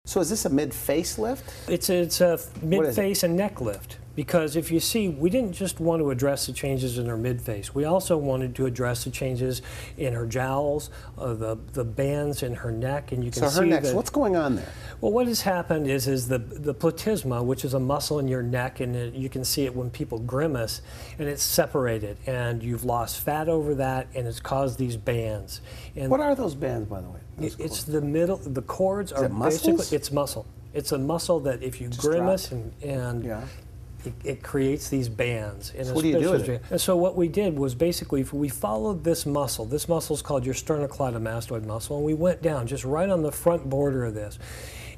So is this a mid-face lift? It's a mid-face and neck lift. Because if you see, we didn't just want to address the changes in her mid-face. We also wanted to address the changes in her jowls, the bands in her neck, and you can see her neck. So what's going on there? Well, what has happened is the platysma, which is a muscle in your neck, and you can see it when people grimace, and it's separated, and you've lost fat over that, and it's caused these bands. And what are those bands, by the way? It's the middle. The cords are basically it's muscle. It's a muscle that if you grimace and yeah. It creates these bands. So what do you do with it? And so what we did was basically we followed this muscle. This muscle is called your sternocleidomastoid muscle, and we went down just right on the front border of this.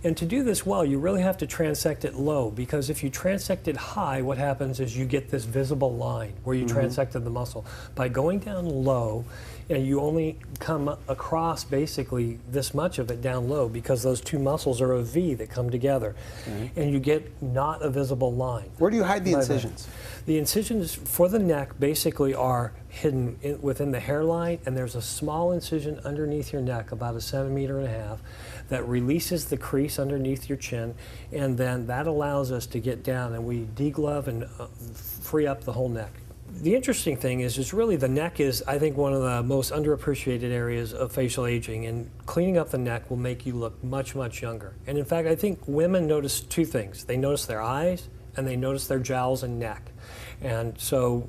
And to do this well, you really have to transect it low, because if you transect it high, what happens is you get this visible line where you transected the muscle. By going down low, and you only come across basically this much of it down low, because those two muscles are a V that come together, and you get not a visible line. Where do you hide the incisions? The incisions for the neck basically are hidden within the hairline, and there's a small incision underneath your neck, about 1.5 centimeters, that releases the crease underneath your chin, and then that allows us to get down, and we deglove and free up the whole neck. The interesting thing is really the neck is, I think, one of the most underappreciated areas of facial aging, and cleaning up the neck will make you look much, much younger. And in fact, I think women notice two things. They notice their eyes, and they notice their jowls and neck. And so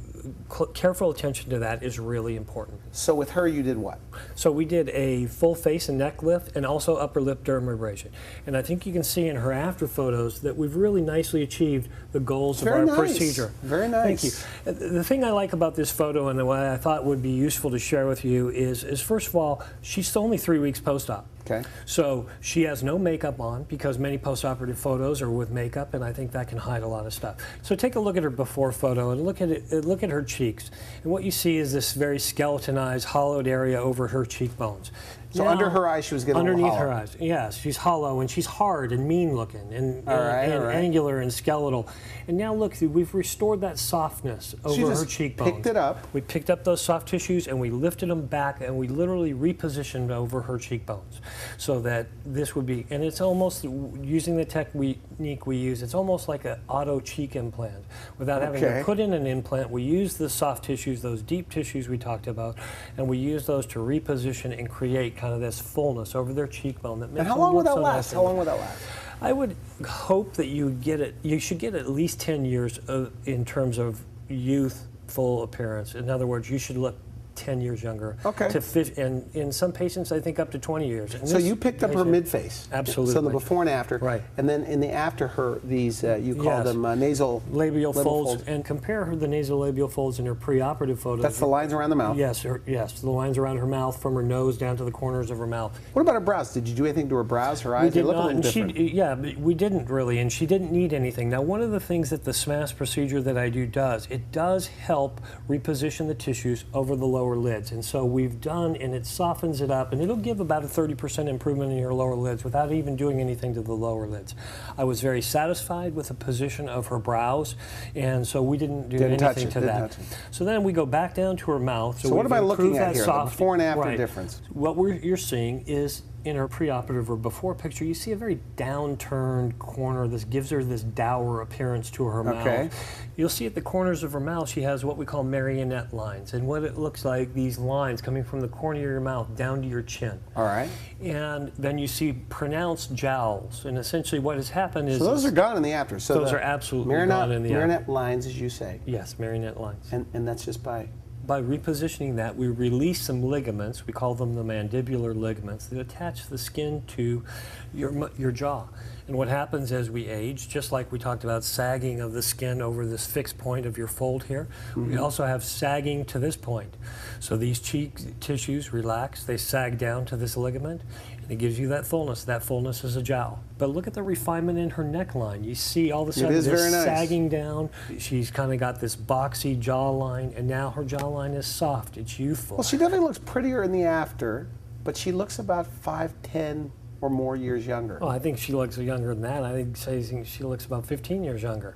careful attention to that is really important. So with her, you did what? So we did a full face and neck lift, and also upper lip dermabrasion. And I think you can see in her after photos that we've really nicely achieved the goals of our procedure. Very nice. Thank you. The thing I like about this photo, and the way I thought would be useful to share with you, is first of all, she's only 3 weeks post-op. Okay. So she has no makeup on, because many post-operative photos are with makeup, and I think that can hide a lot of stuff. So take a look at her before photo and look at her cheeks. And what you see is this very skeletonized, hollowed area over her cheekbones. So now, under her eyes, she was getting underneath her eyes. Yes, she's hollow, and she's hard and mean looking, and angular and skeletal. And now look, we've restored that softness over her cheekbones. Picked it up. We picked up those soft tissues, and we lifted them back, and we literally repositioned over her cheekbones, so that this would be. And it's almost, using the technique we use, it's almost like an auto cheek implant, without having to put in an implant. We use the soft tissues, those deep tissues we talked about, and we use those to reposition and create kind of this fullness over their cheekbone that makes them look so nice. And how long would that last? How long would that last? I would hope that you get it. You should get at least 10 years in terms of youthful appearance. In other words, you should look 10 years younger. Okay. And in some patients, I think up to 20 years. And so you picked up her mid-face. Absolutely. So the before and after. Right. And then in the after her, these, you call them nasal labial folds. And compare the nasolabial folds in her preoperative photos. That's the lines around the mouth? Yes, yes, the lines around her mouth, from her nose down to the corners of her mouth. What about her brows? Did you do anything to her brows, her eyes? We did look not, a little different. yeah, we didn't really, and she didn't need anything. Now, one of the things that the SMAS procedure that I do does, it does help reposition the tissues over the lower lids. And so we've done, and it softens it up, and it'll give about a 30% improvement in your lower lids without even doing anything to the lower lids. I was very satisfied with the position of her brows, and so we didn't do anything to that. So then we go back down to her mouth. So what am I looking at here, the before and after difference? What you're seeing is, in her preoperative or before picture, you see a very downturned corner. This gives her this dour appearance to her mouth. You'll see at the corners of her mouth, she has what we call marionette lines. And what it looks like, these lines coming from the corner of your mouth down to your chin. All right. And then you see pronounced jowls. And essentially what has happened is... So those are gone in the after. So those are absolutely gone in the after. Marionette lines, as you say. Yes, marionette lines. And that's just by... By repositioning that, we release some ligaments. We call them the mandibular ligaments that attach the skin to your jaw. And what happens as we age, just like we talked about sagging of the skin over this fixed point of your fold here, we also have sagging to this point. So these cheek tissues relax, they sag down to this ligament, and it gives you that fullness. That fullness is a jowl. But look at the refinement in her neckline. You see all of a sudden this sagging down. She's kind of got this boxy jawline, and now her jawline is soft. It's youthful. Well, she definitely looks prettier in the after, but she looks about 5, 10 or more years younger. Oh, I think she looks younger than that. I think she looks about 15 years younger.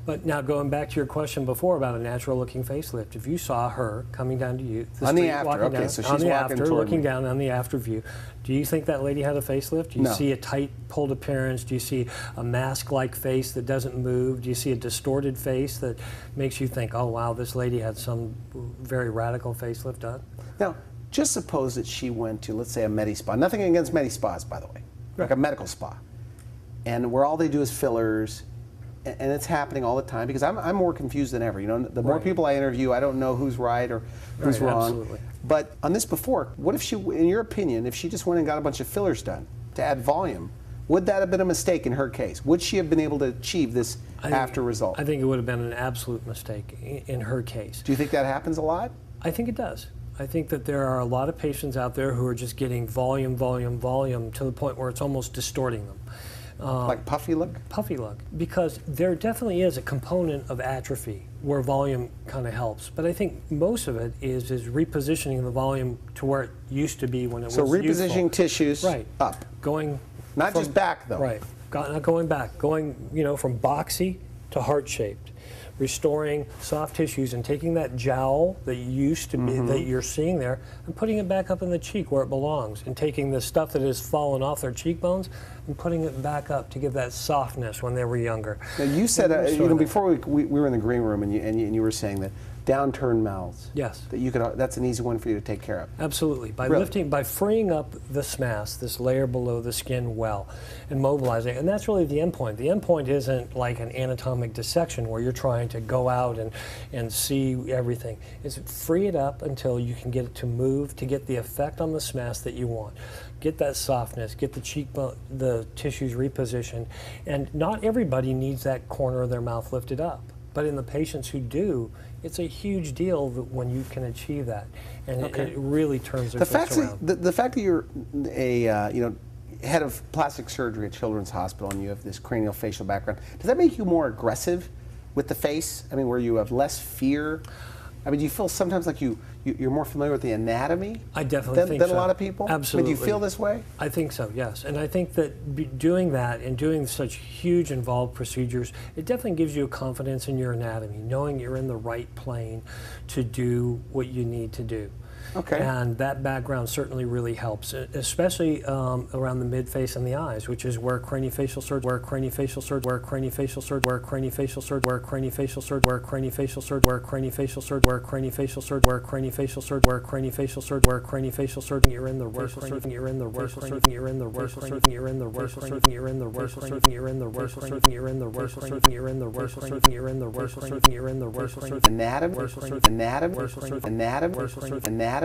But now going back to your question before about a natural looking facelift, if you saw her coming down to you, on the after, okay, so she's walking toward looking me. down on the after view, do you think that lady had a facelift? Do you No. see a tight pulled appearance? Do you see a mask-like face that doesn't move? Do you see a distorted face that makes you think, oh wow, this lady had some very radical facelift done? Now, just suppose that she went to, let's say, a Medi-Spa. Nothing against Medi-Spas, by the way. Like a medical spa. And where all they do is fillers, and it's happening all the time, because I'm more confused than ever. You know, the more people I interview, I don't know who's right or who's wrong. Absolutely. But on this before, what if she, in your opinion, if she just went and got a bunch of fillers done to add volume, would that have been a mistake in her case? Would she have been able to achieve this after result? I think it would have been an absolute mistake in her case. Do you think that happens a lot? I think it does. I think that there are a lot of patients out there who are just getting volume, volume, volume to the point where it's almost distorting them. Like puffy look? Puffy look, because there definitely is a component of atrophy where volume kind of helps, but I think most of it is repositioning the volume to where it used to be when it was So repositioning youthful. tissues up. Going Not just back though. Right, not going back, going from boxy to heart-shaped. Restoring soft tissues and taking that jowl that used to be, that you're seeing there, and putting it back up in the cheek where it belongs, and taking the stuff that has fallen off their cheekbones and putting it back up to give that softness when they were younger. Now you said, before we were in the green room, and you were saying that downturned mouths. Yes. That you could. That's an easy one for you to take care of. Absolutely. By Really? by freeing up this mass, this layer below the skin well, and mobilizing, and that's really the end point. The end point isn't like an anatomic dissection where you're trying to go out and see everything. It's free it up until you can get it to move, to get the effect on the mass that you want. Get that softness, get the cheekbone, the tissues repositioned, and not everybody needs that corner of their mouth lifted up. But in the patients who do, it's a huge deal when you can achieve that, and it really turns their face around. The fact that you're a head of plastic surgery at Children's Hospital and you have this craniofacial background, does that make you more aggressive with the face? I mean, where you have less fear? I mean, do you feel sometimes like you're more familiar with the anatomy? I definitely think so. Than a lot of people? Absolutely. I mean, do you feel this way? I think so, yes. And I think that doing that and doing such huge involved procedures, it definitely gives you a confidence in your anatomy, knowing you're in the right plane to do what you need to do. Okay. And that background certainly really helps, especially around the mid-face and the eyes, which is where craniofacial surgery, where craniofacial surgery, where craniofacial surgery, where craniofacial surgery, where craniofacial surgery, where craniofacial surgery, where craniofacial surgery, where craniofacial surgery, where craniofacial surgery, where craniofacial surgery, where craniofacial surgery, you're in the worst, you're in the worst, you're in the worst, you're in the worst, you're in the worst, you're in the worst, you're in the worst, you're in the worst, you're in the worst, you're in the worst, Anatomy? Anatomy? Anatomy?